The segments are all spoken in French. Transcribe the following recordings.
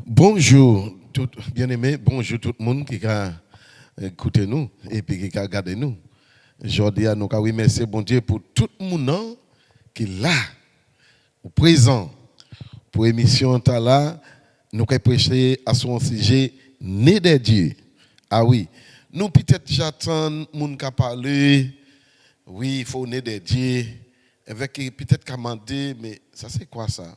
Bonjour, bien-aimés, bonjour tout le monde qui a écouté nous et puis qui a regardé nous. Aujourd'hui, nous avons remercié bon Dieu pour tout le monde qui est là, au présent. Pour l'émission là, nous avons prêché à son sujet né de Dieu. Ah oui, nous peut-être j'attends monde qui parler. Oui, il faut né de Dieu. Avec peut-être qu'à demander, mais ça c'est quoi ça?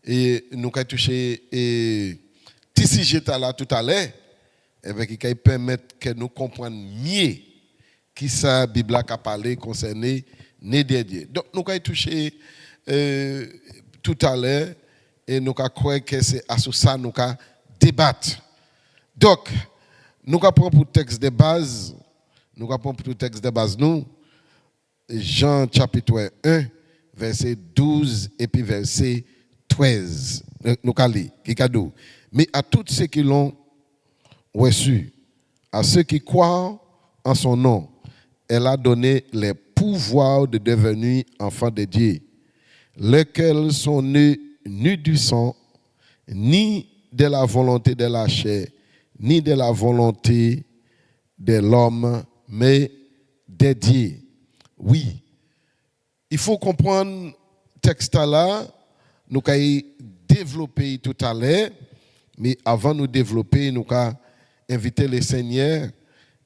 Et nous avons touché petit sujet là tout à l'heure, qui permet que nous comprenions mieux qui ça la Bible a parlé concernant né de Dieu. Donc nous avons touché tout à l'heure et nous avons cru que c'est à ça nous avons débattre. Donc nous avons pris pour texte de base, nous Jean chapitre 1 verset 12 et puis verset 13. Nous allons lire. Mais à tous ceux qui l'ont reçu, à ceux qui croient en son nom, elle a donné les pouvoirs de devenir enfants de Dieu, lesquels sont nés ni du sang, ni de la volonté de la chair, ni de la volonté de l'homme, mais de Dieu. Oui, il faut comprendre ce texte-là, nous avons développé tout à l'heure, mais avant de nous développer, nous avons invité le Seigneur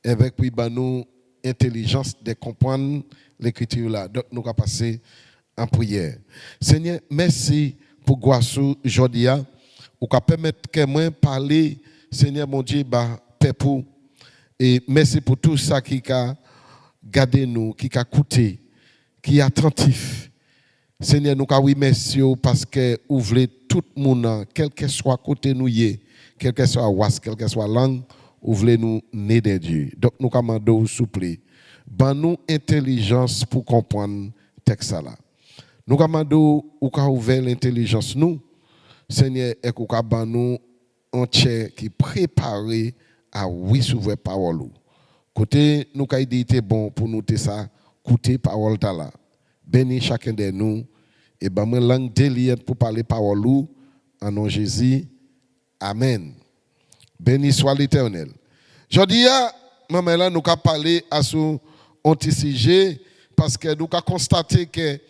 avec nous intelligence de comprendre l'écriture là. Donc nous allons passer en prière. Seigneur, merci pour Guassou Jodia, ou qu'à permettre que moi parler, Seigneur mon Dieu, peuple, et merci pour tout ça qui a gardé nous, qui a écouté, qui est attentif. Seigneur, nous avons merci parce que vous voulez tout le monde, quel que soit côté nous, quel que soit was, quelle que soit langue, vous voulez nous né de Dieu. Donc nous commandons, s'il vous plaît, nous intelligence pour comprendre le texte là. Nous commandons, ou qu'a ouvert l'intelligence nous, Seigneur, et qu'on a nous un chair qui préparé à oui s'ouvrir parole. Côté nous avons dit c'est bon pour nous ça, écouter parole là. Bénis chacun de nous et moi langue déliette pour parler parole en nom de Jésus. Amen. Béni soit l'Éternel. Je dis maman là nous avons parlé à ce sujet parce que nous avons constaté que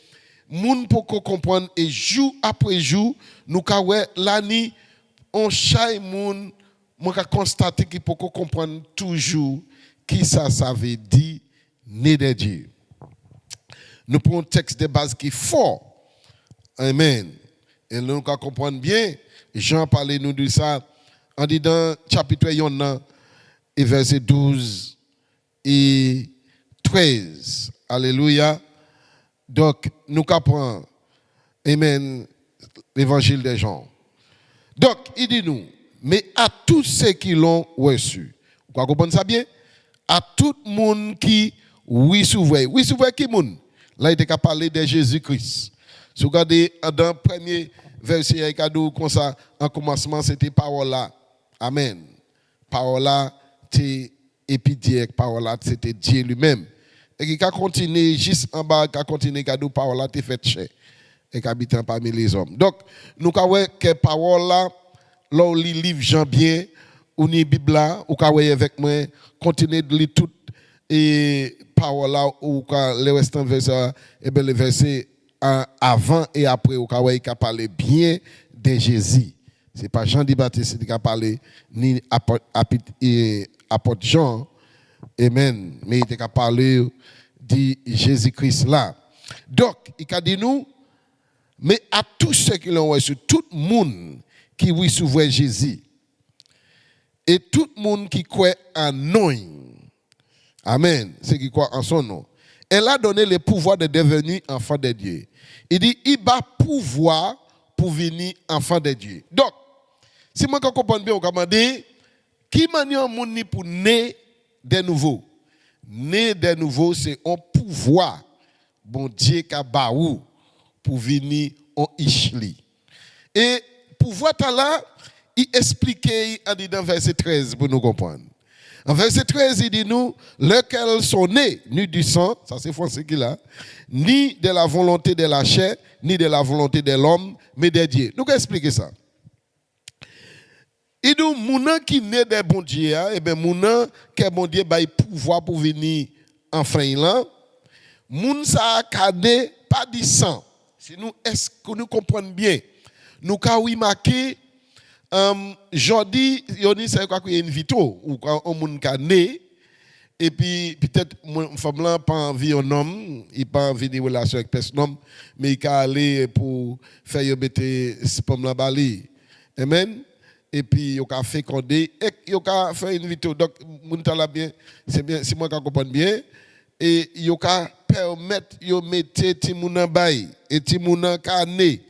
moun pour comprendre et jour après jour nous avons l'année on chaque moun moi constaté qu'il faut comprendre toujours qui ça veut dire né de Dieu. Nous prenons un texte de base qui est fort. Amen. Et nous comprenons bien. Jean parlait nous de ça. En dit dans chapitre 1 et verset 12 et 13. Alléluia. Donc, nous comprenons. Amen. L'évangile de Jean. Donc, il dit nous, mais à tous ceux qui l'ont reçu. Vous comprenez ça bien? À tout le monde qui oui s'ouvre. Oui s'ouvre qui monde? Là, il a parlé de Jésus-Christ. Si vous regardez dans le premier verset, il a dit comme ça, en commencement, c'était parole là. Amen. Parole là, c'était épidiaque, parole là, c'était Dieu lui-même. Et il a continué, juste en bas, il a continué, il a dit parole là, t'es fait cher. Et il habite parmi les hommes. Donc, nous avons que parole là, là, on lit livre Jean bien, ou lit Bible là, ou avec moi, continuez de lire tout et parole là ou le restant verset et bien le verset avant et après ou qui a parlé bien de Jésus. C'est pas Jean the Baptiste qui a parlé ni apôtre Jean. Amen. Mais il a parlé de Jésus-Christ là. Donc, il a dit nous mais à tous ceux qui l'ont reçu, tout le monde qui oui s'ouvre Jésus et tout le monde qui croit en nom. Amen. Ceux qui croient en son nom. Elle a donné le pouvoir de devenir enfant de Dieu. Il dit, il va pouvoir pour venir enfant de Dieu. Donc, si moi je comprends bien, on va dire, qui manière mon ni pour naître de nouveau? Naître de nouveau, c'est un pouvoir, bon Dieu qui a baou pour venir en Ishli. Et pouvoir là, il expliquait dans verset 13 pour nous comprendre. En verset 13, il dit nous, lesquels sont nés, ni du sang, ça c'est français qu'il a, ni de la volonté de la chair, ni de la volonté de l'homme, mais de Dieu. Nous allons expliquer ça. Et donc, moun qui naît des bon Dieu, et bien, moun qui bon Dieu bail pouvoir pour venir enfin là, moun ça cadé pas du sang. Si nous est-ce que nous comprenons bien, nous ka oui marqué jodi yoni c'est quoi une vito ou un moun ka né et puis peut-être une femme là pas envie un homme, il pas envie de relation avec personne mais il ka aller pour faire yo bete spam la bali. Amen. Et puis yo ka fécondé et yo ka faire une vito donc moun ta la bien c'est bien si moi ka comprendre bien et yo ka permettre yo mettre ti moun en bail et ti moun ka né.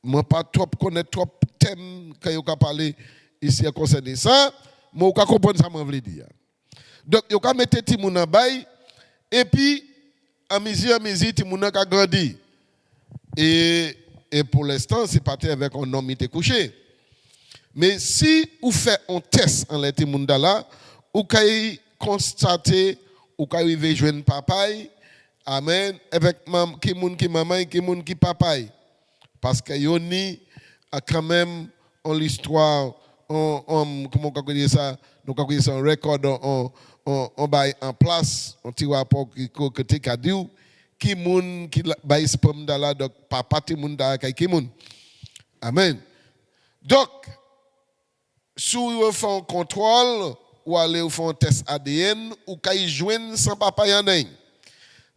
Moi pas trop connaître trop thème quand yo ka parler ici concerné ça, moi ka comprendre ça m'en veut dire. Donc yo ka mettre ti moun en bail et puis à mesure ti moun ka grandi. Et pour l'instant c'est parti avec un homme qui était couché. Mais si vous faites un test en les moun là, vous pouvez constater ou ka arriver joindre papa, amen, avec qui moun qui maman, qui moun qui papa. Parce que yoni a quand même en l'histoire comment on peut dire ça, nous on dire ça un record on bail en place, on petit rapport que tu as dit qui moun qui bail spam là donc papa ti moun da qui moun. Amen. Donc si vous faites un contrôle ou aller faire un test ADN ou kay joindre sans papa yann.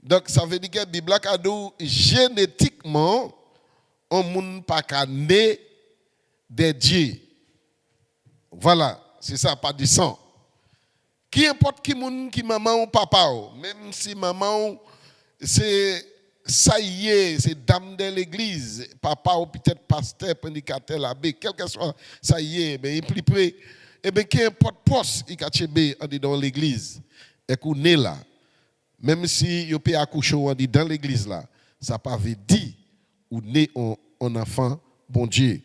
Donc ça veut dire que la Bible a dit génétiquement on moun pas ka né des dieux. Voilà, c'est ça pas du sang. Qui importe qui moun qui maman ou papa même si maman c'est ça y est, c'est dame de l'église, papa ou peut-être pasteur, prédicateur, l'abbé, quel que soit, ça y est, mais il plus près, et bien qui importe poste, il a dans l'église, et qu'on est là, même si il peut accoucher dans l'église là, ça pas veut dire ou né en enfant, bon Dieu.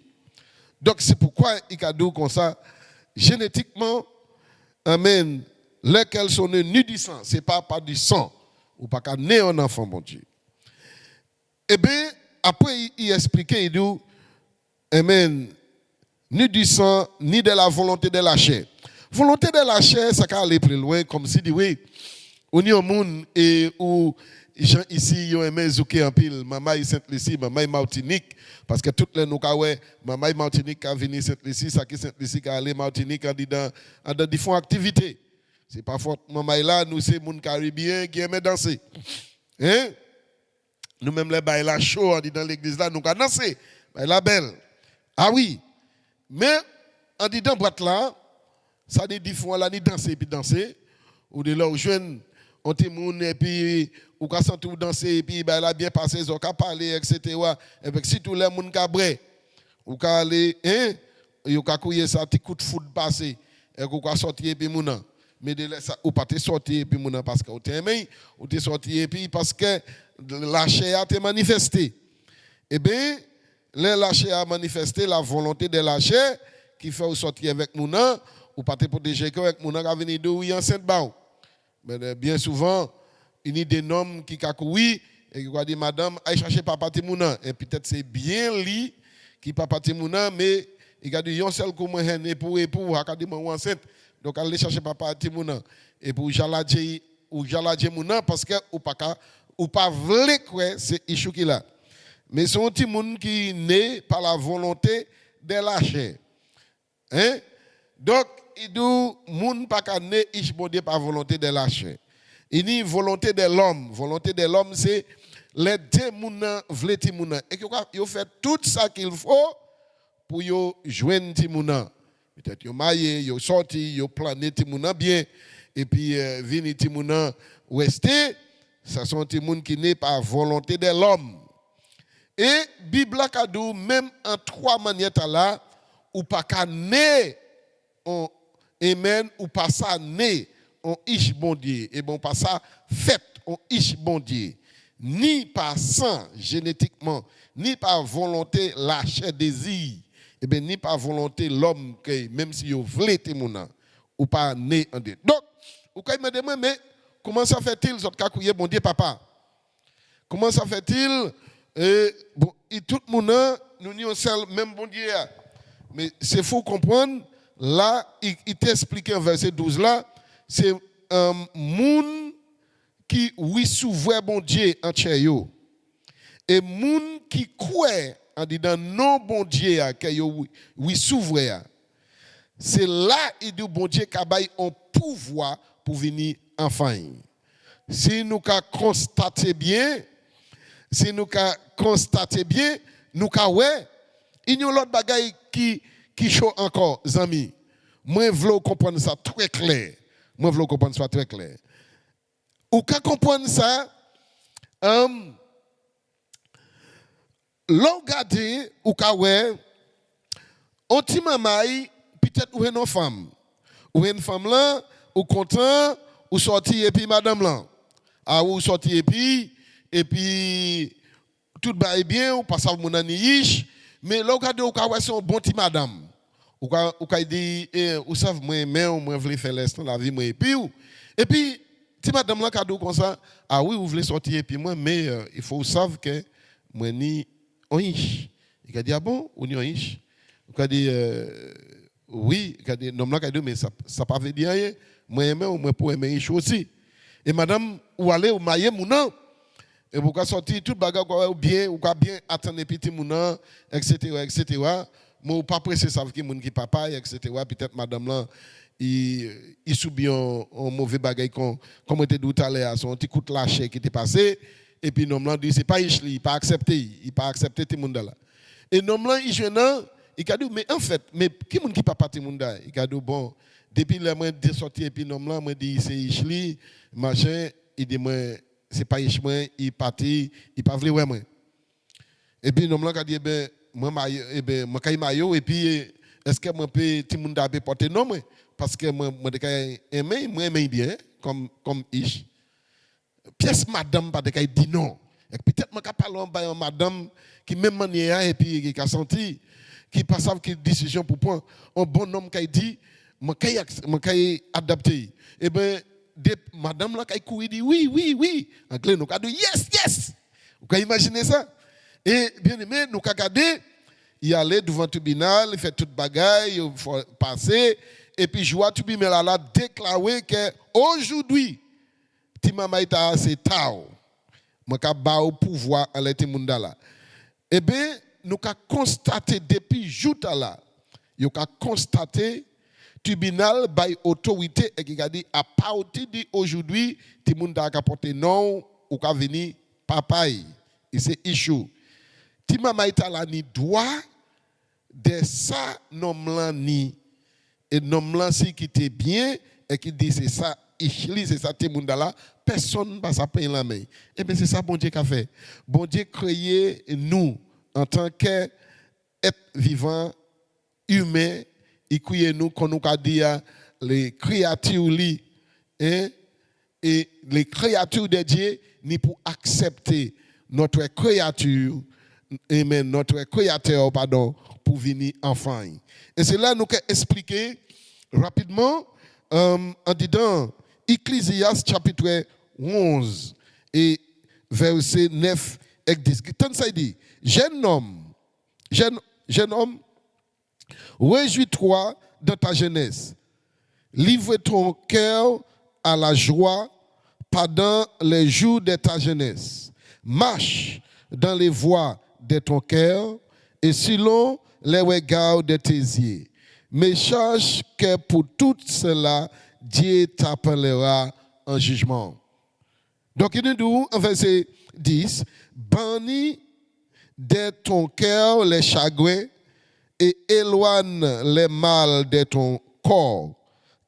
Donc c'est pourquoi il a dit comme ça, génétiquement, amen, lesquels sont nés du sang, c'est pas du sang, ou pas qu'à né en enfant, bon Dieu. Eh bien, après, il expliquait, il dit, amen, ni du sang, ni de la volonté de la chair. Volonté de la chair, ça peut aller plus loin, comme si, dit, oui, on y a un monde et où gens ici, ils ont aimé zouker en pile, maman Sainte-Lucie, maman Martinique, parce que toutes les nous, maman Martinique a venu Sainte-Lucie, ça qui Sainte-Lucie a allé Martinique dans différentes activités. C'est pas faute, maman là, nous, c'est monde caribéen qui aime danser. Hein? Nous-mêmes, les bails la chaud, on dit dans l'église là, nous avons dansé. La belle. Ah oui. Mais, on dit dans boîte là, ça dit 10 fois là, ni danser, puis danser. Ou de là, où jeune, on te moun, et puis, ou quand sentir danser, et puis, ben, là, bien passé, on a parlé, etc. Et puis, si tous les moun ka bré, ou ka aller, hein, ou ka couiller ça, petit coup de foot passé, et ou ka sortir, et puis, mouna. Mais de là, ou pas te sortir, et puis, mouna, parce que ou te aimé, ou te sortir, et puis, parce que, la chair a été manifestée. Eh bien, la chair a manifesté la volonté de la chair qui fait sortir avec Mouna ou pas te protéger avec Mouna qui a venu de oui enceinte. Mais bien souvent, il y a des hommes qui ont oui et qui ont dit madame, allez chercher papa Timouna. Et peut-être c'est bien lui qui papa Timouna, mais il a dit yon seul comme moi pour il a dit moi enceinte. Donc allez chercher papa Timouna. Et pour jaladje Mouna parce que ou pas vle quoi c'est issue qui là. Mais c'est un petit monde qui est né par la volonté de la chair. Hein? Donc, il dit, moun pas qu'à né ish bondé par volonté de la chair. Il dit volonté de l'homme. Volonté de l'homme, c'est les deux mouna vle ti mouna. Et qu'il fait tout ça qu'il faut pour yo joindre ti mouna. Peut-être yo maillé, yo sorti, yo plané ti mouna bien. Et puis, vini ti mouna ouesté. Ce sont des gens qui naissent par volonté de l'homme. Et Bible a dit, même en 3 manières là, ou pas qu'à né, amen, ou pas ça né, on ish bon Dieu. Et bon, pas ça fait, on ish bon Dieu. Ni par sang, génétiquement, ni par volonté, la chair désir. Et bien, ni par volonté, l'homme, même si vous voulez, ou pas né en Dieu. Donc, vous pouvez me demander, mais comment ça fait-il, bon Dieu, papa? Comment ça fait-il? Bon, et tout le monde, nous n'y seul, même bon Dieu. Mais c'est faux comprendre, là, il t'explique en verset 12 là, c'est un monde qui oui s'ouvre bon Dieu en yo. Et monde qui croit en disant non bon Dieu que oui s'ouvre. C'est là il dit bon Dieu qu'a bail un pouvoir pour venir enfin. Si nous constatons bien, nous ouais, il y a l'autre bagaille qui chaud encore, amis. Moi je veux comprendre ça très clair. Ou qu'à comprendre ça, l'on regarde ou qu'à ouais, on ti mamay peut-être ou une femme. Ou une femme là, ou content, ou sorti et puis madame là. Ah ou sorti et puis tout va bien, ou passe mon aniche, mais là regarde ou ouais c'est un bon petit madame. Ou ka dit ou savent moi voulais faire l'instant la vie moi et puis petit madame là cadeau comme ça, ah oui vous voulez sortir et puis moi mais il faut savoir que moi ni oish. Il a dit ah bon ou ni oish. Il a dit oui, il a dit non là dit mais ça pas veut dire rien. Moi aimer ou moi pour aimer aussi. Et madame ou aller ou mailler mon nom. Et pour sortir toute bagarre ou bien attendre petit mon nom etc. Moi pas pressé ça qui mon qui papa etc. peut-être madame là il subit un mauvais bagage comme on était dit tout à l'heure son petit coup de lâcher qui était passé et puis nom là dit c'est pas il pas accepté tout monde là et nom là il jeune il a dit mais en fait mais qui monde qui papa tout monde là il a dit bon depuis le mois de sortir et puis nom là moi dit c'est Ishli machin il dit moi c'est pas Ishli il parti il pas voulu ouais moi et puis nom là a dit ben moi maillot et puis est-ce que moi peut tout monde peut porter non moi parce que moi aimé bien comme ish pièce madame pas de dit non et peut-être moi parler en madame qui même manière et puis qui a senti qui pas savent quelle décision pour prendre un bon homme qui dit moi adapté et ben madame là qui courir dit oui anglais nous a dit yes vous pouvez imaginer ça. Et bien aimé, nous avons regardé, il allait devant le tribunal, il fait toute bagaille, il faut passer, et puis je vois le tribunal là déclarer qu'aujourd'hui, Timama Ita c'est tao. Moi, je vais au pouvoir à l'été là. Eh bien, nous avons constaté depuis jour là, nous avons constaté tribunal by autorité et qui a dit à partir d'aujourd'hui, Timunda a porté non ou qu'a venir papaye. Et c'est issue. Timama Ita ni droit de ça nom ni et nom si qui était bien et qui dit c'est ça Ishli c'est ça Timunda là personne va s'appeler la main. Et bien c'est ça bon Dieu qu'a fait. Bon Dieu créé nous en tant qu'être vivant humain, il crée nous qu'on nous a dit les créatures li et les créatures de Dieu ni pour accepter notre créature et même notre créateur pardon pour venir enfin. Et c'est là nous qu'à expliquer rapidement en disant Ecclésiaste chapitre 11 et verset 9 et 10. Tant ça dit jeune homme, réjouis-toi dans ta jeunesse. Livre ton cœur à la joie pendant les jours de ta jeunesse. Marche dans les voies de ton cœur et selon les regards de tes yeux. Mais sache que pour tout cela, Dieu t'appellera en jugement. Donc il nous dit en verset 10, bannis de ton cœur les chagrins et éloigne les mal de ton corps,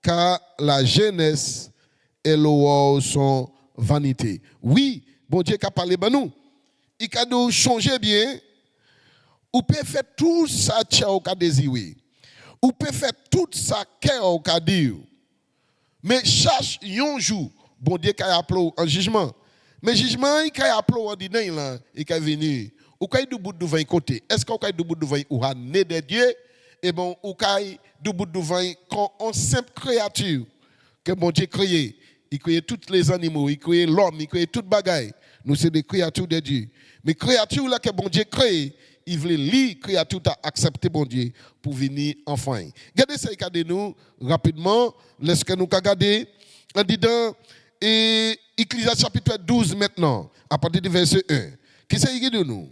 car la jeunesse et le sont vanité. Oui, bon Dieu qui a parlé de nous. Il a changer bien. Ou peut faire tout ça que vous avez désiré. Ou peut faire tout ça que vous avez dit. Mais chaque jour, bon Dieu qui a appelé en jugement. Mais jugement, il a appelé en disant, il est venu. Ou quand il bout de vin côté. Est-ce qu'on a du bout de vin ou a né de Dieu? Et bon, ou quand du bout de vin quand on simple créature que bon Dieu créé. Il crée tous les animaux, il crée l'homme, il crée toute bagaille. Nous sommes des créatures de Dieu. Mais créatures là que bon Dieu crée, il veut lire créature à accepter bon Dieu pour venir enfin. Regardez ça, regardez nous rapidement, laissez nous regarder en disant et Ecclésiaste chapitre 12 maintenant, à partir du verset 1. Qu'est-ce qu'il dit de nous?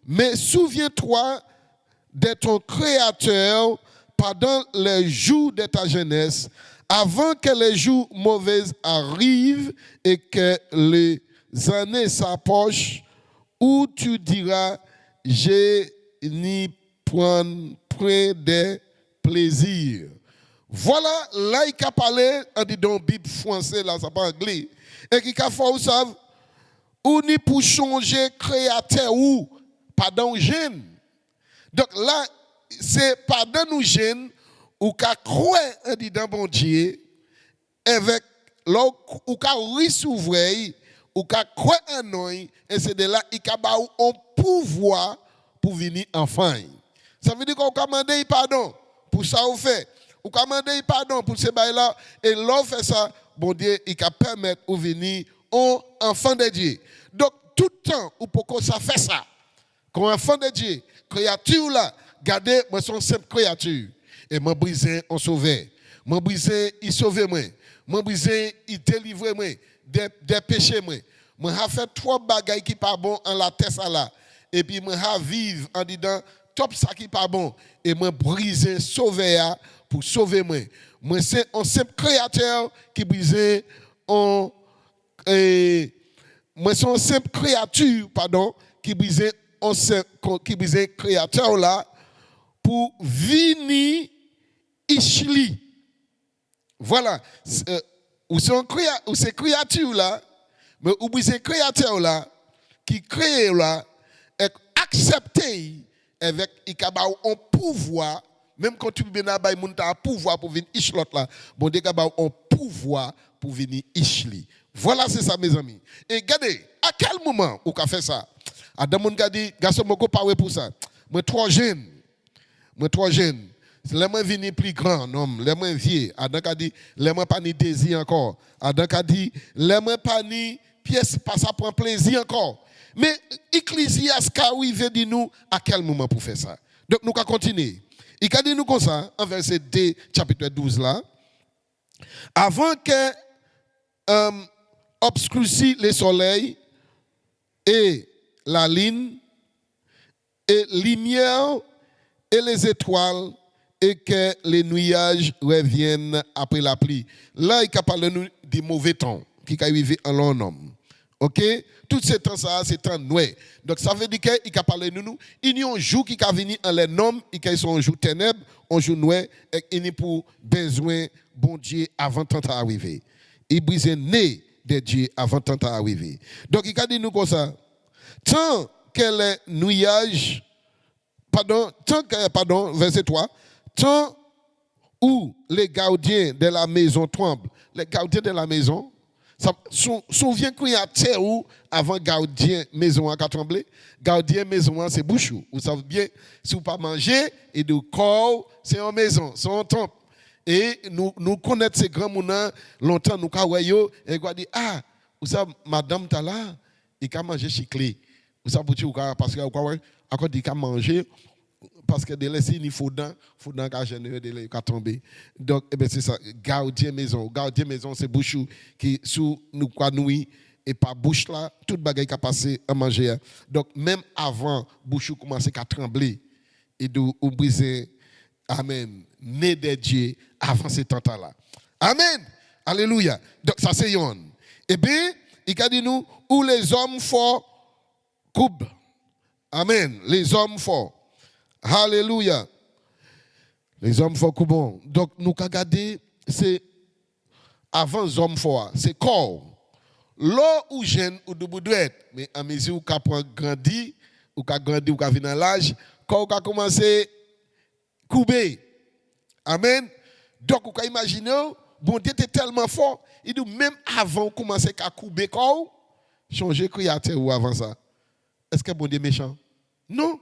Mais souviens-toi de ton Créateur pendant les jours de ta jeunesse, avant que les jours mauvais arrivent et que les années s'approchent, où tu diras, je n'y prends de plaisir. Voilà, là, il a parlé, on dit dans la Bible française, là, ça pas anglais, et qui a fait, vous savez, ou ni pour changer créateur ou pardon jeune. Donc là, c'est pardon nous jeune ou qu'a croire dans bon Dieu avec ou qu'a recevoir ou qu'a croire en nous et c'est de là il a un pouvoir pour venir enfin. Ça veut dire qu'on commande pardon pour ça on fait. Ou commande pardon pour ce bail là et l'on fait ça bon Dieu il va permettre ou venir en enfant de Dieu. Donc tout le temps ou pourquoi ça fait ça. Comme enfant de Dieu, créature là, regardez, moi son simple créature. Et moi brisé, on sauvé. Moi brisé, il sauve moi. Moi brisé, il délivre moi des péchés moi. Moi a fait trois bagailles qui pas bon en la tête là. Et puis moi a vivre en disant top ça qui pas bon et moi brisé, sauvé pour sauver moi. Moi c'est un simple créateur qui brisé en moi c'est une simple créature pardon qui brisait créateur là pour venir Ishli. Voilà, ou c'est créature là, mais ou c'est créateur là qui crée là et accepter avec un pouvoir même quand tu viens là bas il a un pouvoir pour venir Ishlot là, bon Dieu a un pouvoir pour venir Ishli. Voilà c'est ça mes amis. Et regardez, à quel moment on a fait ça? Adam mon gars dit garçon moko pas pour ça. Moi trop jeune. Les moi vini plus grand non, les moi vieux. Adam a dit les moi pas ni désir encore. Adam a dit les moi pas ni pièce pas ça prend plaisir encore. Mais Ecclésiaste arrive dit nous à quel moment pour faire ça. Donc nous allons continuer. Il a dit nous comme ça en verset 2 chapitre 12 là. Avant que obscurcit le soleil et la lune et lumière et les étoiles et que les nuages reviennent après la pluie. Là, il a parlé nous du mauvais temps qui arrive en l'homme homme. OK? Tout ce temps ça c'est temps noir. Donc ça veut dire qu'il a parlé nous il y a un jour qui a venu en les noms, il y a un jour ténèbres, un jour noir et il y a pour besoin bon Dieu avant temps d'arriver. Il brise né de Dieu avant temps d'arriver. Donc il a dit nous comme ça. Tant que les nuages, verset 3, tant où les gardiens de la maison tremblent, les gardiens de la maison, souviens qu'il y a terre où avant gardien maison a tremblé, gardien maison c'est bouchou. Vous savez bien, si vous pas manger et de corps, c'est en maison, c'est en temple. Et nous connaissons ces grands mounins longtemps, nous kawayo et quoi dit ah, vous savez madame ta là, il a mangé chiclé. Vous savez parce que à cause il a mangé parce que de laisser il faut dans qu'a généré de qu'a tomber. Donc c'est ça gardien maison c'est bouchou qui sous nous quoi nuit et pas bouche là toute bagaille qui a passé à manger. Donc même avant bouchou commencer à trembler et de briser amen né de Dieu avant ces temps là. Amen. Alléluia. Donc ça c'est yon. Et bien il a dit nous où les hommes forts coupe. Amen. Les hommes forts. Alléluia. Les hommes forts coupent. Donc, nous avons regardé, c'est avant les hommes forts, c'est corps. L'eau ou jeune ou de boudouette. Mais à mesure où on grandit, ou qu'on grandit, ou qu'on vient dans l'âge, quand on a commencé à couper. Amen. Donc, vous pouvez imaginer, bon Dieu était tellement fort, il dit même avant de commencer à couper corps, changer créateur ou avant ça. Est-ce que bon Dieu est méchant? Non.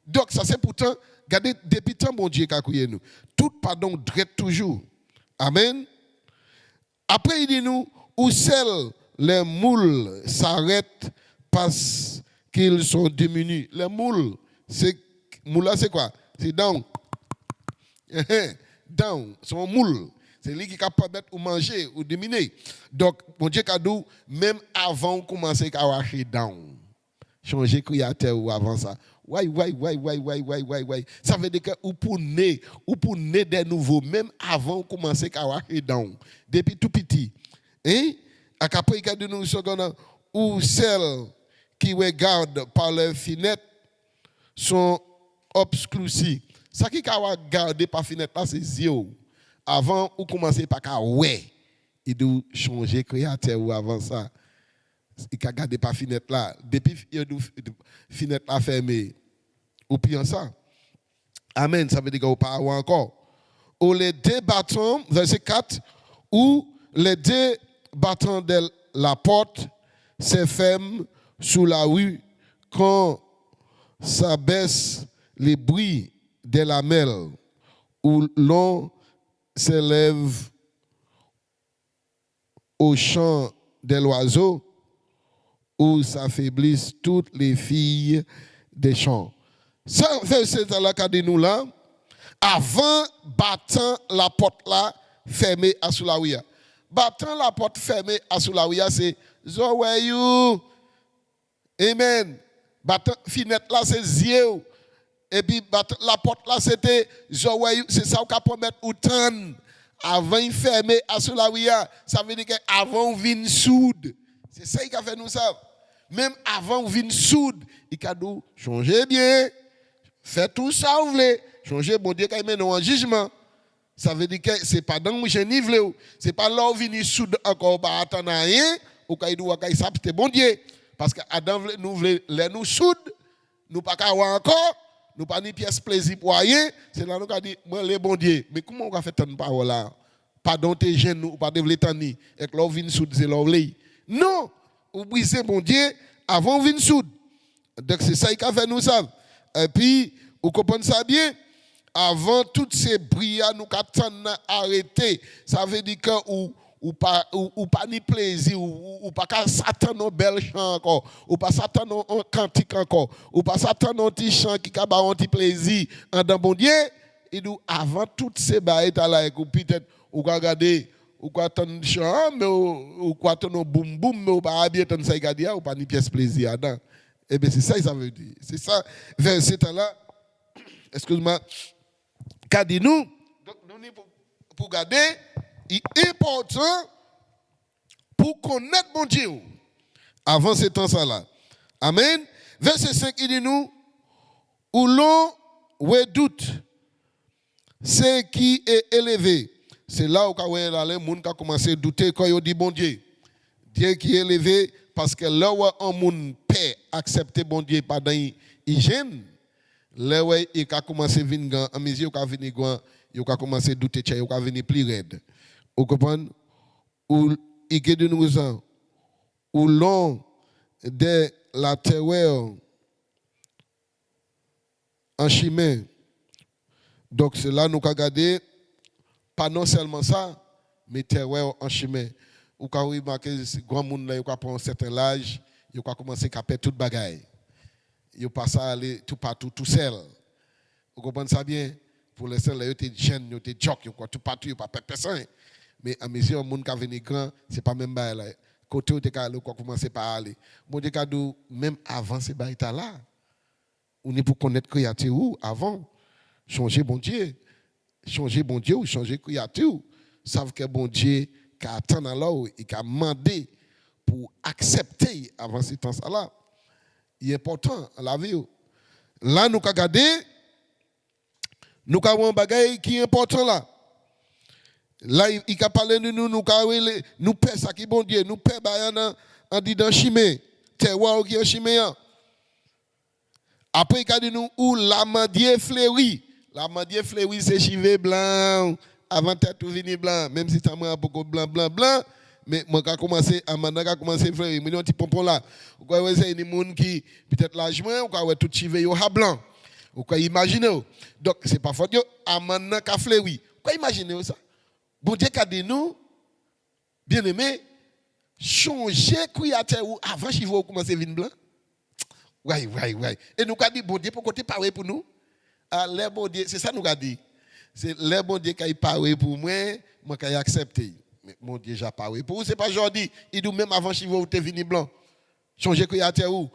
Donc, ça c'est pourtant, regardez, depuis tant bon Dieu qui a créé nous. Tout pardon drette toujours. Amen. Après, il dit nous, où seul les moules s'arrêtent parce qu'ils sont diminués. Les moules, c'est quoi? C'est down. Down, son moule. C'est lui qui est capable de manger ou diminuer. Donc, mon Dieu, cadeau, même avant de commencer à arracher down. Changer créateur ou avant ça. Ouais. Ça veut dire que ou pour naître des nouveaux, même avant de commencer à arracher down. Depuis tout petit. Hein? À capri, il y a de nous secondes où celles qui regardent par leurs fenêtres sont obscurcies. Ça qui a regardé par fenêtre là, c'est zéro. Avant, ou commencer par qu'à ouais, il doit changer créateur ou avant ça. Il a regardé par fenêtre là. Depuis la fenêtre là fermée, ou pire ça. Amen, ça veut dire qu'on pas encore. Ou les deux battants, verset 4, ou les deux battants de la porte se ferment sous la rue quand ça baisse les bruits des lamelles, où l'on s'élève au chant de l'oiseau, où s'affaiblissent toutes les filles des champs. Ça, c'est là qu'a dit nous là, avant battant la porte là, fermée à sous la rue. Battant la porte fermée à sous la rue, c'est so where you? Amen. Battant fenêtre là, c'est zéro. Et puis la porte là, c'était c'est ça qu'on peut mettre autant. Avant de fermer à sous la rue, ça veut dire qu'avant de venir soude. C'est ça qu'il a fait nous ça. Même avant de venir soude, il a dit changez bien. Faites tout ça, vous voulez. Changez, bon Dieu, qu'il mène en jugement. Ça veut dire que ce n'est pas dans le génie, ce n'est pas là où venir soude encore, pas attendre rien, ou qu'il doit s'abstenir, bon Dieu. Parce que Adam, nous voulons nous soude, nous pas qu'à voir encore. Nous pas ni pièce plaisir pour rien, c'est là nous avons dit moi les bon Dieu, mais comment on va faire tant de paroles là? Pardon tes jeunes ou pas de tant ni et que l'on vient soude c'est l'ouvrir. Non, ou briser bon Dieu avant vinn soude. Donc c'est ça qui a fait nous ça. Et puis vous comprenez ça bien? Avant toutes ces bruits nous attendons arrêter, ça veut dire que ou pas ni plaisir ou pas s'attendre un bel chant encore ou pas s'attendre un cantique encore ou pas s'attendre un petit chant qui a un petit plaisir en dans bon Dieu et nous avant toutes ces bails là et peut-être ou regarder ou quoi attendre chant mais ou quoi attendre boum boum mais ou pas bien attendre ça regarder ou pas ni pièce plaisir dedans et bien c'est ça ça veut dire c'est ça verset là excuse-moi qu'a dit nous donc nous pour garder il est important pour connaître mon Dieu avant ce temps-là. Amen. Verset 5, il dit nous, où l'on redoute ce qui est élevé. C'est là où les gens ont commencé à douter quand ils dit bon Dieu. Dieu qui est élevé parce que là où un monde peut accepter bon Dieu pas dans hygiène, là où il a commencé à venir en mesure, il a commencé à douter, il a venir plus raide. Vous comprenez? Où il y a de nous où l'on de la terreur en chemin. Donc c'est là nous avons regardé, pas non seulement ça, mais terreur en chemin. Vous avez remarqué que grand monde là, il prend un certain âge, il a commencé à perdre toute bagaille. Il passe à aller tout partout, tout seul. Vous comprenez ça bien? Pour les seuls, il était jeune, il était jock, il tout partout, il pas personne. Mais à mesure où le monde qui venu grand, ce n'est pas même ça. Côté où tu as commencé par aller. Bon Dieu, même avant ces bails là, on est pour connaître créature avant. Changer bon Dieu. Changer bon Dieu ou changer créature. Savent que bon Dieu qui attend là et qui a demandé pour accepter avant ces temps-là. Il est important à la vie. Là, nous avons regardé, nous avons un bagage qui est important là. Là, il a parlé de nous, nous paie ça qui est bon Dieu, nous paie en dit dans chimé, terroir qui est chimé. Après, il a dit nous, où l'amandier fleuri. L'amandier fleuri, c'est chivé blanc, avant tête tout vini blanc, même si ça m'a beaucoup blanc, mais moi, quand commencé, amanda a commencé à fleurir, mais un petit pompon là. Vous voyez, c'est des gens qui, peut-être l'âge moins, ou quoi, tout chivé, au blanc. Vous pouvez imaginer. Donc, c'est pas faute, amanda a fleuri. Vous pouvez imaginer ça? Bon Dieu qui a dit nous, bien aimé, changer créateur avant qu'il va commencer à venir blanc. Ouais. Et nous avons dit, bon Dieu, pour côté parler pour nous. Ah, les bon Dieu, c'est ça nous avons dit. C'est les bon Dieu qui parlé pour moi, moi qui accepté. Mais mon Dieu, j'ai parlé pour vous. Ce n'est pas aujourd'hui. Il dit même avant Chivo, vous êtes venu blanc. Changez que y a où.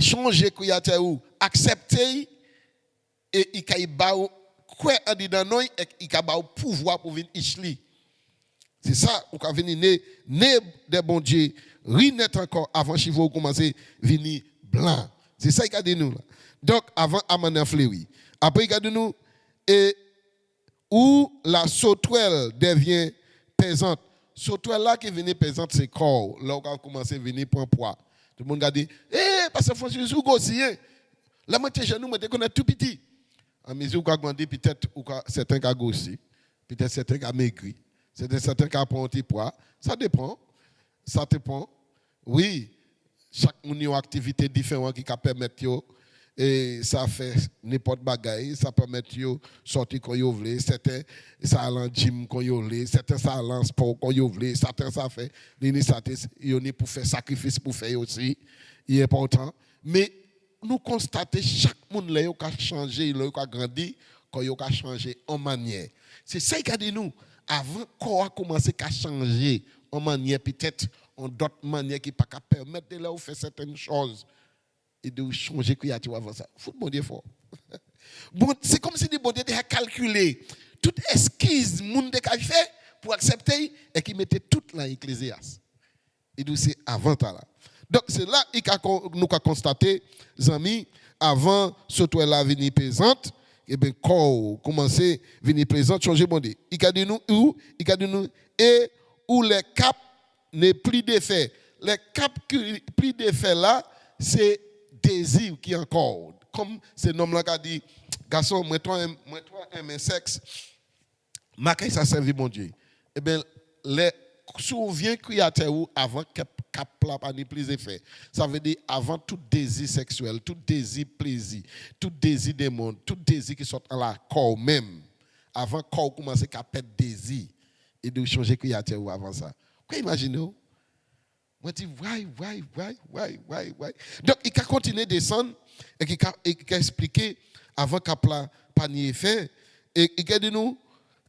Changer que y a où. Accepter et il y a quoi en dit dans nous, il y a pouvoir pour venir ici. C'est ça, on a venir né des bons dieux, rinette encore avant Chivo commencer à venir blanc. C'est ça qu'il a dit nous là. Donc avant Amana fleuri. Après il a dit nous et où la sauterelle devient pesante. Sauterelle là qui venait pesante c'est corps. Là on a commencé à venir prendre poids. Tout le monde a dit parce que François vous aussi hein. La moitié chez nous moi qu'on est tout petit. En mesure où on a demandé peut-être certains qui ont grossi, peut-être certains qui ont maigri. C'est certains qui ont pris un petit poids. Ça dépend. Oui, chaque monde a une activité différente qui permet et ça fait n'importe bagaille. Ça permet de sortir quand vous voulez. Certains, ça allait en gym quand vous voulez. Certains, ça allait en sport quand vous voulez. Certains, ça fait l'initiative pour faire sacrifice pour faire aussi. Il est important. Mais nous constatons chaque monde là, il a changé, il a grandi, quand il a changé en manière. C'est ça qu'il a dit nous. Avant qu'on a commencé à changer en manière, peut-être en d'autres manières qui ne peuvent pas permettre de leur faire certaines choses et de changer qu'il y a avant ça. Il faut bon Dieu fort. Bon, c'est comme si le bon Dieu a calculé toute esquisse que le monde a fait pour accepter et qui mettait tout dans l'Ecclésiaste. Et donc c'est avant ça là. Donc c'est là que nous avons constaté, les amis, avant ce toit là venir pesante, et bien quand commencer à venir présente, changer bon Dieu. Il a dit nous où? Il a dit nous et où les caps n'est plus d'effet. Les caps qui plus d'effet là, c'est désir qui encore. Comme ce homme là qui a dit, garçon, moi toi un sexe, marquez ça servir mon Dieu. Eh bien les souviens qu'il y a avant cap là pas ni plus effet. Ça veut dire avant tout désir sexuel, tout désir plaisir, tout désir des mondes, tout désir qui sort dans la corps même. Avant corps commencer à perdre désir et de changer qu'il y a avant ça. Quoi imaginez-vous? Moi dis why. Donc il a continué à descendre et il a expliqué avant cap là pas ni effet et il a dit nous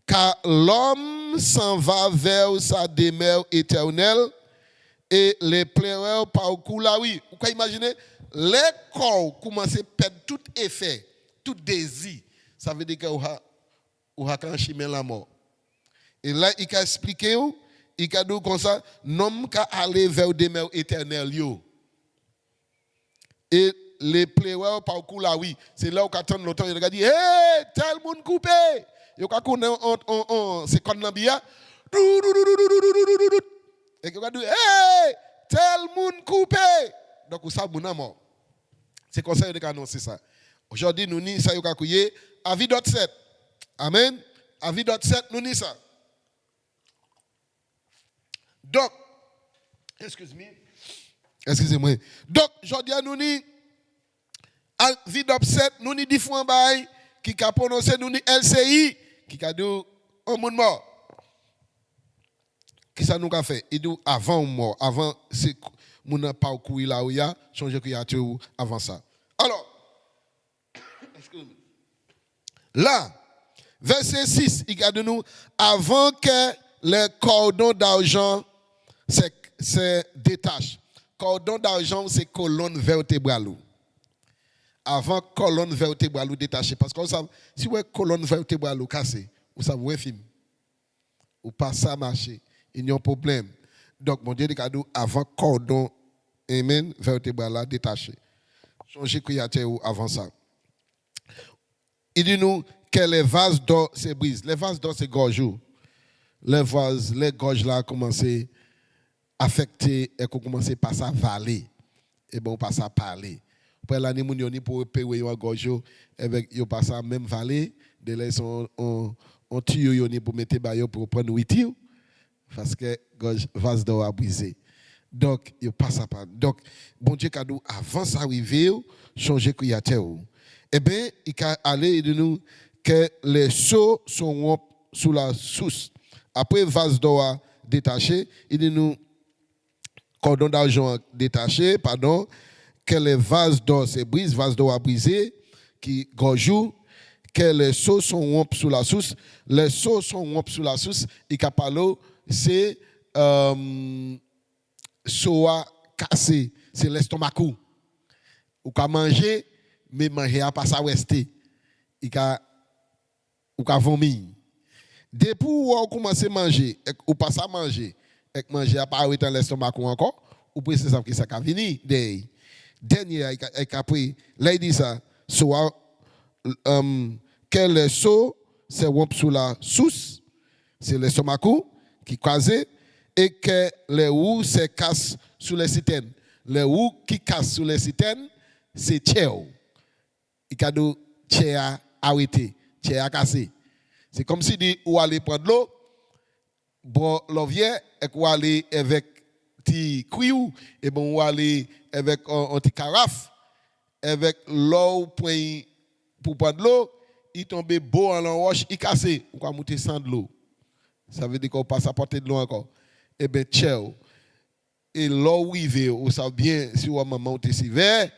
car l'homme s'en va vers sa demeure éternelle et les pleureurs parcourent là, oui. Vous pouvez imaginer, les corps commencent à perdre tout effet, tout désir. Ça veut dire qu'il y a un chemin la mort. Et là, il a expliqué, il a dit comme ça, l'homme qui aller vers la demeure éternelle. Et les pleureurs parcourent là, oui. C'est là où il attend longtemps, il a dit, hey, tel monde coupé. Il a dit, c'est comme l'ambia. Et il a dit, hey, tel monde coupé. Donc, vous savez, mon amour. C'est comme ça qu'il a annoncé ça. Aujourd'hui, nous n'y ça, il y a avis d'autres 7. Amen. Avis d'autres 7, nous n'y ça. Donc, excusez-moi. Donc, aujourd'hui, nous n'y avis d'autres 7, nous n'y différents bails qui a prononcé, nous n'y LCI, qui a dit, un monde mort. Qu'est-ce que nous avons fait? Il dit avant mort, avant c'est mon parcours là où il y a changer créature avant ça. Alors, là, verset 6, il dit nous avant que les cordons d'argent se détachent. Cordon d'argent c'est colonne vertébrale. Avant colonne vertébrale détachée parce que si vous avez colonne vertébrale cassée, vous savez un film. Ou pas ça marcher. Il y a un problème. Donc, mon Dieu, avant cordon, amen, vertébrale détaché. Changer créateur avant ça. Il dit nous que les vases d'or se brisent. Les vases d'or se gorgent. Les gorges là commencent à affecter et commencent à passer à valer. Et bon, passer à parler. Après l'année, mon Dieu, pour payer un gorge, ils passent à même valer. De là, ils sont en tuyau pour mettre baillot pour prendre 8 tirs. Parce que vase d'or a brisé. Donc, il passe à part. Donc, bon Dieu, avant ça arriver, changer créateur. Eh bien, il a allé de nous que les seaux sont sous la source. Après, vase d'or détaché, il dit nous, cordon d'argent détaché, pardon, que les vases d'or se brisent, vases d'or à briser, qui gorgent, que les seaux sont rompus sous la source. Les seaux sont rompus sous la source, et qu'apalo, c'est soa cassé, c'est l'estomac. Ou qu'à manger, mais manger à pas ça rester. Ou qu'à vomir. Depuis où on commence à manger, ou pas à manger, et manger à pas arrêter l'estomac encore, ou peut c'est ça qui ça venir. Dernier, et après, là il dit ça, soit quel seau c'est rompu sous la source, c'est l'estomac qui crase, et que les roues se cassent sous les citernes. Les roues qui cassent sous les citernes, c'est tchèo. Il y a des tchèa arrêté, tchèa cassé. C'est comme si vous allez prendre l'eau, bon l'ovier, et vous allez avec petit cuillou, et bon vous allez avec un petit carafe, avec l'eau pour prendre l'eau, il tombe beau en la roche, il casse, ou va monter sans de l'eau. Ça veut dire qu'on passe à porter de l'eau encore. Et bien, tchèo. Et l'eau rive, ou ça bien, si vous maman te sévère,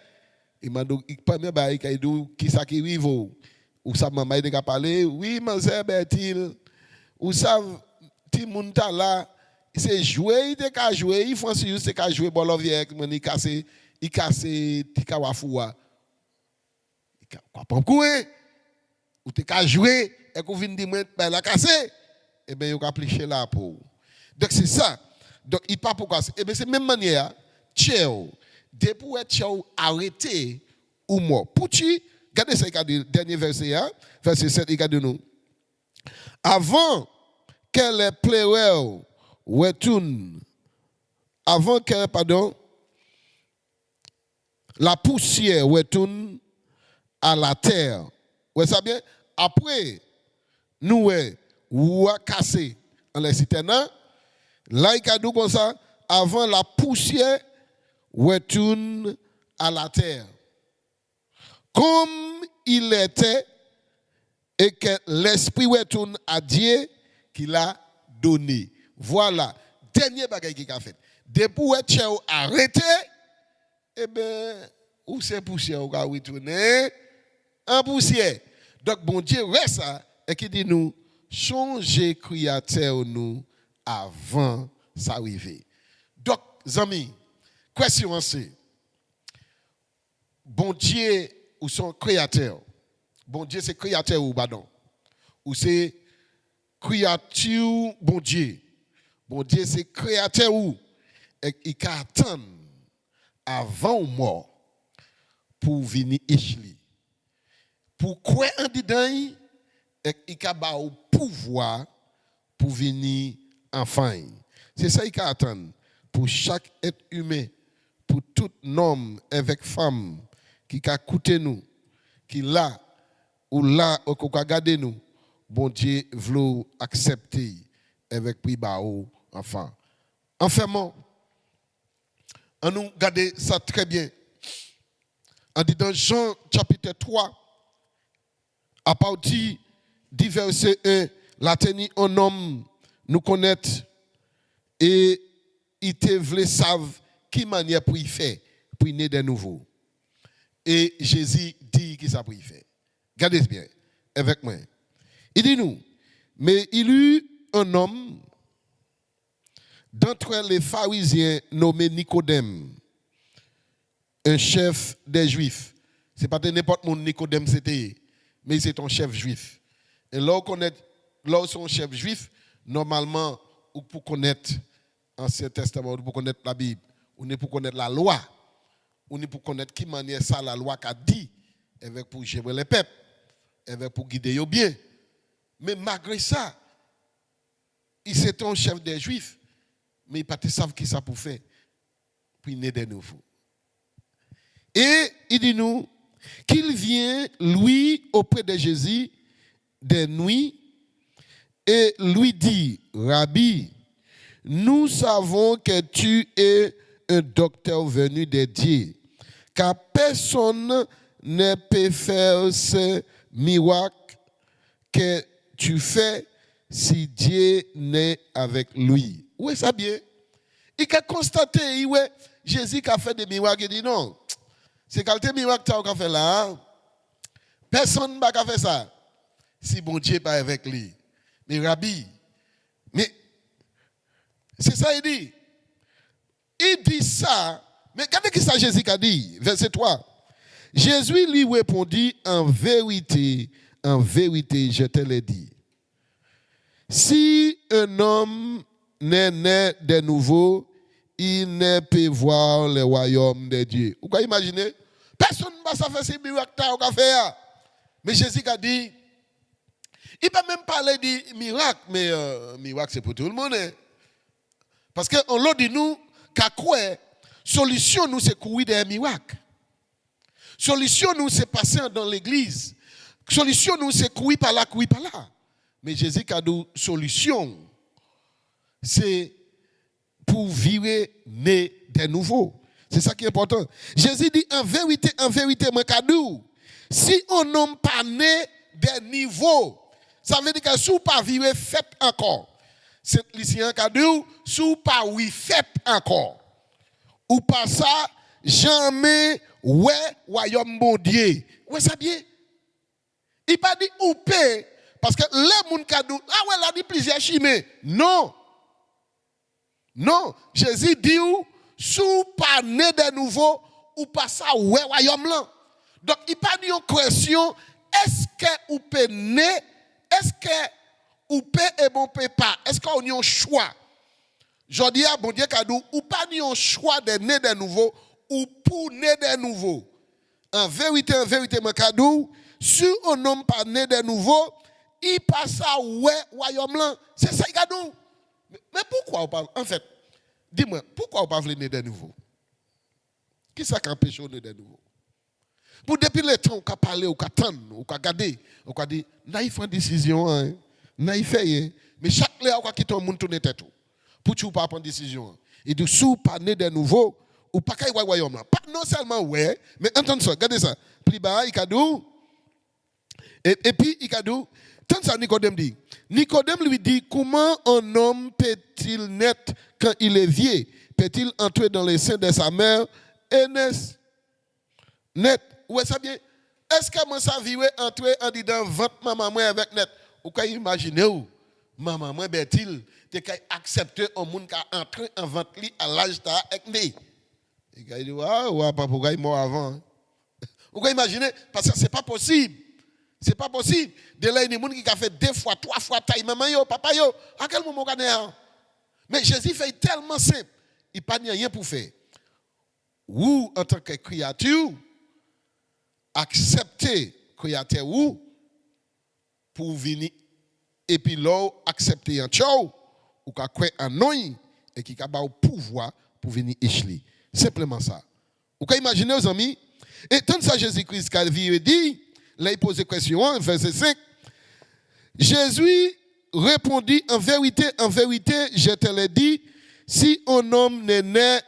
il m'a dit, il pas bien, il dit, qui ça qui rive, ou ça maman il a parlé, oui, monsieur Bertil, ou ça, ti moun ta là, c'est jouer, il te jouer, il faut si c'est qu'à jouer bon l'ovier, il casse, ti kawafoua. Il pas courir, ou te qu'à jouer, et qu'on vient dire, ben la casser, et bien, il a appliqué là pour. Donc, c'est ça. Donc, il pas pourquoi. Et bien, c'est la même manière, tchèo, depuis être tchèo arrêté ou mort. Pouchi, regardez ça, le dernier verset, verset 7, il dit nous. Avant que les pleurs retournent, avant que, la poussière retourne à la terre. Vous savez bien? Après, nous, ou à casser en les citernes, là, il a dit comme ça, avant la poussière retourne à la terre. Comme il était, et que l'esprit retourne à Dieu qu'il a donné. Voilà, dernier bagage qu'il a fait. Depuis que tu as arrêté, eh bien, où c'est poussière, on va retourner en poussière. Donc, bon Dieu reste ça, et qui dit nous, changez créateur nous avant sa arrivée. Donc, amis, question c'est, bon Dieu ou son créateur, bon Dieu c'est créateur ou pardon, ou c'est créature bon Dieu c'est créateur ou, et il attend avant ou mort pour venir ici. Pourquoi on dit dans il a au pouvoir pour venir enfin. C'est ça qu'il attend pour chaque être humain, pour tout homme avec femme qui a écouté nous, qui là ou là ou qui a gardé nous, bon Dieu veut accepter avec puis bao enfin. Enfin, on nous garde ça très bien. On dit dans Jean chapitre 3, à partir du verset 1, la tenue un homme nous connaître et il te voulait savoir qui manière pour y faire, pour y naître de nouveau. Et Jésus dit qui ça pour y faire. Regardez bien avec moi. Il dit nous, mais il y eut un homme d'entre les pharisiens nommé Nicodème, un chef des Juifs. Ce n'est pas n'importe mon Nicodème c'était, mais c'est un chef juif. Et là, où son chef juif, normalement, ou pour connaître l'Ancien Testament, ou pour connaître la Bible, ou pour connaître la loi, ou pour connaître qui manière ça la loi qu'a dit, avec pour gérer les peuples, avec pour guider eux bien. Mais malgré ça, il c'est un chef des Juifs, mais il ne savent pas qui ça pour faire, pour naître de nouveau. Et il dit nous qu'il vient, lui, auprès de Jésus, des nuits, et lui dit, Rabbi, nous savons que tu es un docteur venu de Dieu, car personne ne peut faire ce miracle que tu fais si Dieu n'est avec lui. Oui, ça bien. Il a constaté, Jésus a fait des miracles, il dit non. C'est qualité miracle que tu fait là. Personne ne va faire ça. Si bon Dieu n'est pas avec lui. Mais Rabbi, mais c'est ça il dit. Il dit ça. Mais regardez ce que ça Jésus a dit. Verset 3. Jésus lui répondit, en vérité, je te l'ai dit. Si un homme n'est né de nouveau, il ne peut voir le royaume de Dieu. Vous pouvez imaginer? Personne ne va faire ces miracles qu'on fait. Mais Jésus a dit, il ne peut même parler de miracle, mais miracle c'est pour tout le monde. Hein? Parce qu'on l'a dit nous, qu'à quoi, solution nous c'est courir des miracles. Solution nous c'est passer dans l'église. Solution nous c'est courir par là, courir par là. Mais Jésus a dit, solution, c'est pour vivre né de nouveau. C'est ça qui est important. Jésus dit, en vérité, moi, kadou, si on n'a pas né de niveau, ça veut dire que si on pas vivre fait encore. C'est ici un kadou, si on pas oui fait encore. Ou pas ça, jamais, ouais, royaume bon Dieu. Ouais, ça bien. Il pas dit ou paix, parce que les moun kadou, ah ouais, là, dit plusieurs chimées. Non. Non, Jésus dit ou, sous pas né de nouveau, ou pas ça, ouais, royaume là. Donc, il pas dit en question, est-ce que ou peut né, est-ce que ou peut et bon peut pas, est-ce qu'on y a un choix? Je dis à bon Dieu kadou, ou pas ni un choix de né de nouveau, ou pour né de nouveau. En vérité, mon kadou, si on n'a pas né de nouveau, il passe à ouais, royaume là. C'est ça, kadou. Mais pourquoi on parle? En fait, dis-moi, pourquoi on parle de nouveau? Qui ça qui empêche de nouveau? Pour depuis le temps, on a parlé, on a attendre, on a regardé, on a dit, il faut une décision, hein, il fait, mais chaque fois, on a quitté le monde tourner tête. Pour tu pas prendre décision. Et de sous pas né de nouveau, ou pas qu'il y ait royaume là. Pas non seulement ouais, mais entendez ça, regardez ça. Plus bas, il a dit, et puis il a dit, tant ça Nicodème dit. Nicodème lui dit, comment un homme peut-il naître quand il est vieux? Peut-il entrer dans les seins de sa mère et naître? Net, ouais ça bien. Est-ce que moi ça vivait entrer en disant ventre maman moi avec net? Vous pouvez imaginer où maman moi Bertil tu as accepté un monde qui a entré en ventre à l'âge de avec né. Il a dit ouais pas pourquoi il mort avant. Vous pouvez imaginer parce que c'est pas possible. C'est pas possible. De là il y a des gens qui a fait 2 fois, 3 fois taille maman yo, papa yo, à quel moment on a? Mais Jésus fait tellement simple, il pas rien pour faire. Ou en tant que créature accepter créateur ou pour venir et puis là accepter un tchao ou qu'a quoi un non et qui a le pouvoir pour venir échler. Simplement ça. Vous pouvez imaginer aux amis et tant ça Jésus-Christ qui a dit là il pose question verset 5. Jésus répondit en vérité, je te l'ai dit, si un homme n'est né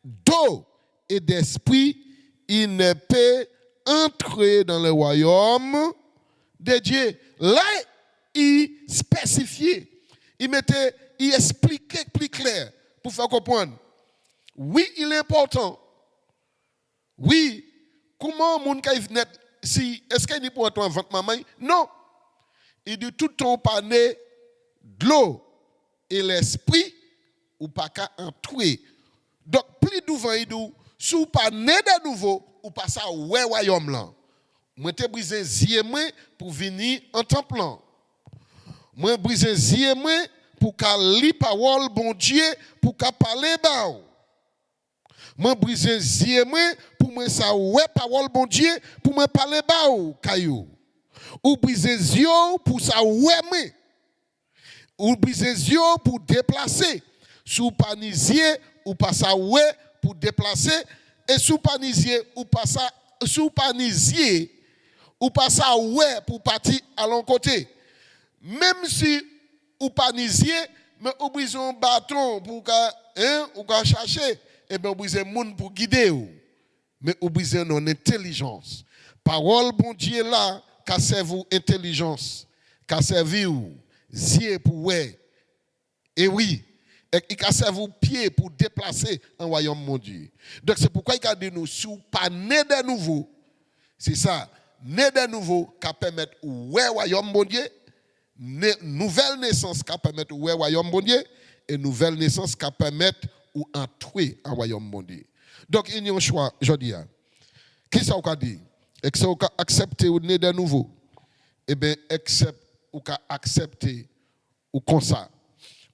d'eau et d'esprit, il ne peut entrer dans le royaume de Dieu. Là, il spécifiait, il expliquait plus clair pour faire comprendre. Oui, il est important. Oui, comment mon cas si est-ce qu'il est pour entrer ventre maman? Non. Il dit tout ton pané de l'eau et l'esprit ou pas qu'à entrer. Donc plus d'ouvant il dit si ou pas né de nouveau ou pas ça ouais royaume là. Moi te briser zier moi pour venir en temple là. Moi briser zier moi pour qu'a li parole bon Dieu pour qu'a parler ba. Moi briser zier moi pour moi ça ouais parole bon Dieu pour moi parler ba caillou. Ou briser yeux pour ça ouais moi. Ou briser yeux pour déplacer. Sous panisier ou pas ça ouais pour déplacer et sous panisier ou pas ça sous panisier ou pas ça ouais pour partir à l'autre côté. Même si ou panisier mais ou brise un bâton pour ou chercher et ben ou brise monde pour guider ou mais ou brise non intelligence. Parole bon Dieu là qu'a servi intelligence, qu'a servi ou yeux pour ouais. Et oui, Et il a servi pied pour déplacer un royaume mon Dieu. Donc c'est pourquoi il a dit nous, si vous pas né de nouveau, c'est ça, né de nouveau, qui permet ouais royaume mon Dieu, nouvelle naissance qui permet ouais royaume mon Dieu, et nouvelle naissance qui permet ou entrer en royaume mon Dieu. Donc il y a un choix, je dis. Qui ça vous dit? Et que ça vous accepter ou né de nouveau? Eh bien, ou accepter ou comme ça.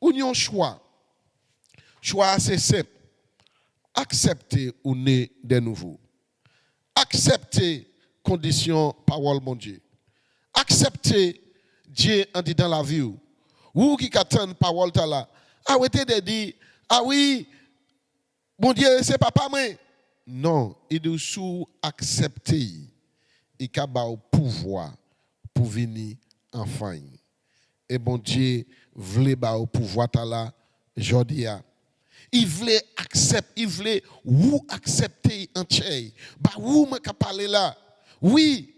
Ou il y a un choix. Choix assez simple. Accepter ou né de nouveau. Accepter condition parole mon Dieu. Accepter Dieu en dit dans la vie. Ou qui attend parole là. Ah oui, t'es dit, ah oui, mon Dieu, c'est papa moi. Non, il doit sous accepter. Il a le pouvoir pour venir enfin. Et bon Dieu voulait le pouvoir là, aujourd'hui. Il voulait accepter, il voulait vous accepter entier. Bah vous me parler là. Oui,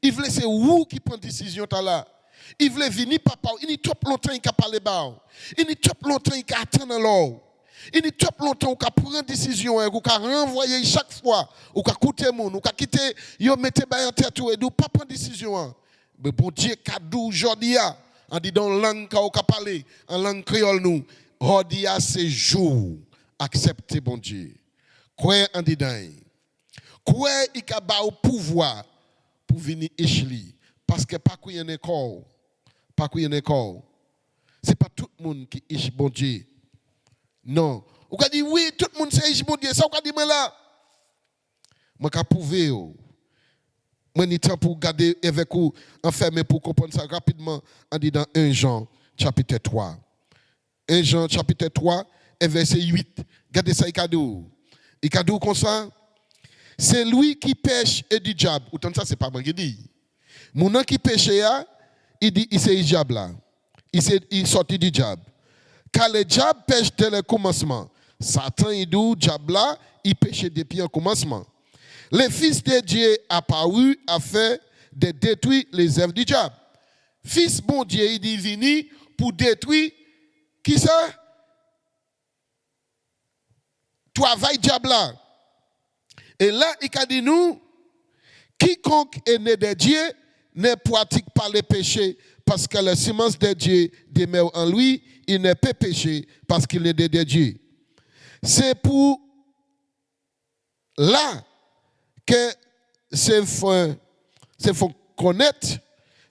il voulait c'est vous qui prend décision là. Il voulait venir papa, il n'y a trop longtemps il a parlé bas. Il n'y a trop longtemps il a attendre là. Il n'y a trop longtemps il a prendre décision, il a renvoyer chaque fois, il a coûter mon, il a quitter, il a mettre en tête et il pas prendre décision. Mais bon Dieu cadeau aujourd'hui en dit dans langue qu'a parler, en langue créole nous. Aujourd'hui c'est jour accepter bon Dieu. Quoi en dit dans quoi il a au pouvoir pour venir écheli parce que pas qu'il y en a encore. Pas qu'il y en a encore. C'est pas tout le monde qui est bon Dieu. Non. Ou ka dit oui, tout le monde c'est bon Dieu. Ça ou ka dit moi là. Moi ka prouver moi ni temps pour garder avec vous enfermé pour comprendre ça rapidement en dit dans 1 Jean chapitre 3. 1 Jean chapitre 3 et verset 8. Regardez ça il a dit comme ça. C'est lui qui pêche et du diable. Autant ça c'est pas moi qui dit. Mon qui pêche il dit il c'est le diable là. Il sorti du diable. Car le diable pêche dès le commencement. Satan, il dit, diable là, il pêche depuis le commencement. Le Fils de Dieu apparu afin de détruire les œuvres du diable. Fils bon Dieu, il dit, vini pour détruire, qui ça? Travail diable là. Et là, il a dit nous, quiconque est né de Dieu ne pratique pas le péché parce que la semence de Dieu demeure en lui, il ne peut pécher parce qu'il est de Dieu. C'est pour là que c'est faut connaître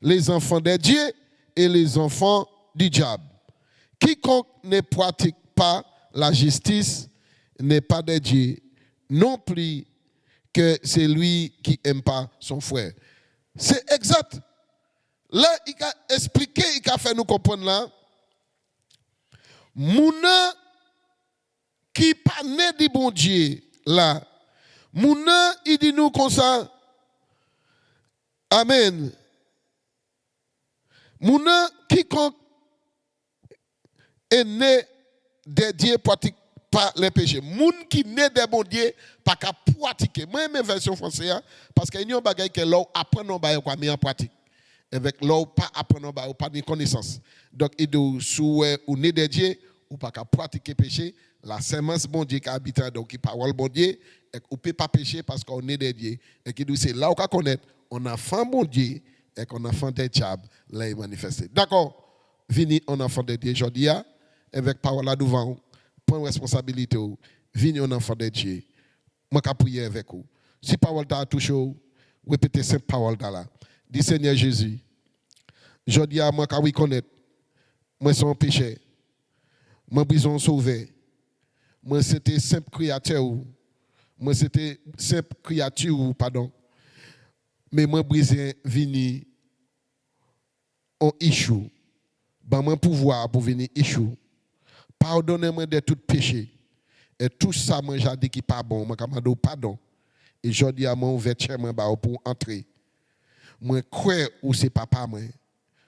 les enfants de Dieu et les enfants du diable. Quiconque ne pratique pas la justice n'est pas de Dieu, non plus que c'est lui qui n'aime pas son frère. C'est exact. Là, il a expliqué, il a fait nous comprendre là. Mouna qui pas né du bon Dieu là. Mouna, il dit nous comme ça. Amen. Mouna, quiconque est né de Dieu pratique pas les péchés. Moun qui né de bon Dieu pas qu'à pratiquer. Moi mes version française parce qu'il y a un bagage que l'on apprend non ba quoi mais en pratique. Avec l'on pas apprendre ba pas de connaissance. Donc il doit sous ou né de Dieu ou pas qu'à pratiquer péché, la semence bon Dieu qui habite donc qui parole bon Dieu et ou peut pas pécher parce qu'on est de Dieu et qui dit c'est là où qu'on connaître on a fait bon Dieu et qu'on a fait des diables là il manifesté. D'accord. Vini on enfant de Dieu aujourd'hui avec parole là devant prends responsabilité vini un enfant de Dieu. Moi ka prier avec vous. Si parole t'a touché répétez cette parole là. Dis Seigneur Jésus. Aujourd'hui moi ka reconnaître moi suis un péché. Moi besoin sauver. Moi c'était simple créature. Moi c'était simple créature pardon. Mais moi besoin venir en issue. Ban moi pouvoir pour venir issue. Pardonnez-moi de tout péché. Et tout ça, moi, j'ai dit qui pas bon. Moi, je dis pardon. Et je dis à mon ouvertement pour entrer. Moi, crois ou c'est papa, moi.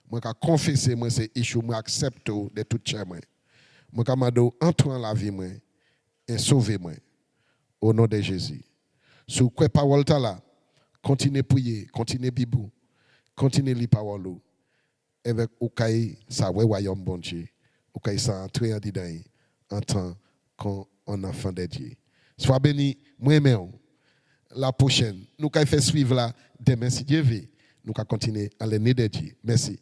Moi, je confesse, moi, c'est issue. Moi, accepte de tout ça, moi. Moi, je dis entre dans la vie, moi. Et sauvez-moi. Au nom de Jésus. Si vous croyez parole là, continuez à prier, continuez à bibou, continuez à lire parole. Avec au cahier, ça, royaume bon Dieu. Au cahier, ça, entrer en dedans. en tant qu'un enfant de Dieu. Sois béni, moi-même. La prochaine, nous allons faire suivre là demain si Dieu veut. Nous allons continuer à l'année de Dieu. Merci.